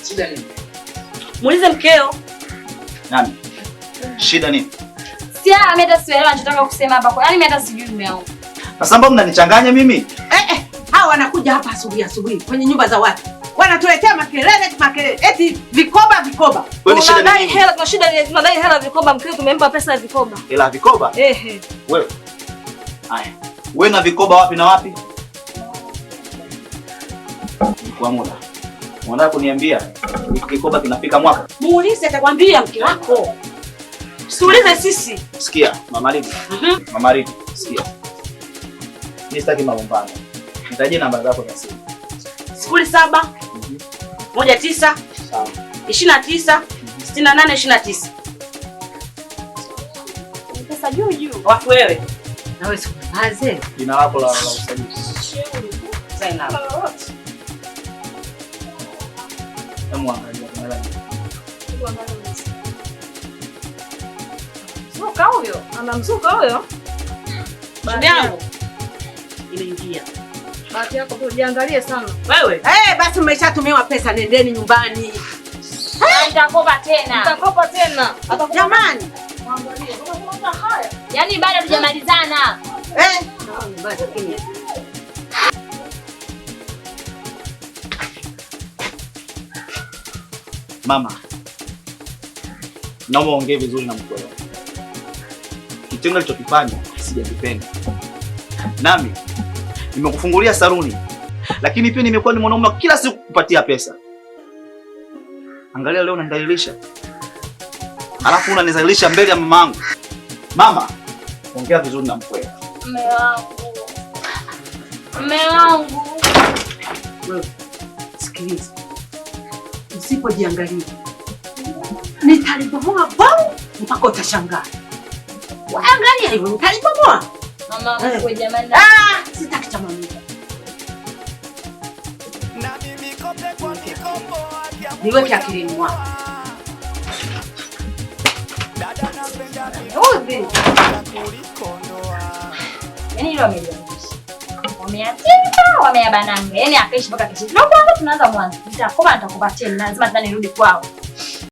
Shida nini? Muulize mkeo. Nani? Shida nini? Sia ameta sielewa anachotaka kusema hapa. Yaani mimi hata sijui mume wangu. Sasa mbona mnanichanganya mimi? Hawa wanakuja hapa asubuhi kwenye nyumba za watu. Wanatuletea makelele eti vikoba. Wewe shida nini? Tunadai hela, tunadai hela vikoba, mkeo tumempa pesa ya vikoba. Hela vikoba? Wewe. Haya. Wewe na vikoba wapi na wapi? Kwa muda. Unataka kuniambia kikoba kinafika mwaka? Muulize atakwambia mke wako. Usiulize sisi. Sikia, Mama Ridi. Mama Ridi, sikia. Mimi sitaki malumbano. Nitajie namba zako za simu. 07 19 29 68 29. Pesa juu. Wafu wewe. Na wewe sikubaze. Jina lako la usajili. Zainab. Hebu angalia kuna nani? Mzuka huyo. Anamzuka huyo. Bahati yangu imeingia. Bahati yako ujiangalie sana. Wewe? Basi mmeshatumiwa pesa, nendeni nyumbani. Nitakopa tena. Jamani. Mwangalie. Unaona haya? Yaani bado hatujamalizana. Mama. Naomba ongee vizuri na mkwe wako. Kitendo alichokifanya sijakipenda. Nami nimekufungulia saluni. Lakini pia nimekuwa ni mwanaume kila siku kukupatia pesa. Angalia leo unanidhalilisha. Alafu unanidhalilisha mbele ya mamangu. Mama, ongea vizuri na mkwe wako. Mume wangu. Wewe sikiliza. Usipojiangalia nitalibomoa bau mpaka utashangaa. Angalia hivyo nitalibomoa. Mama kwa jamani. Sitaki cha mama. Niweke akilini mwako. Yaani hilo wameliangusha. Wameatika, wameyabananga. Yaani akaishi mpaka kesho. Tunaanza mwanzo. Nitakopa tena. Lazima tena nirudi kwao.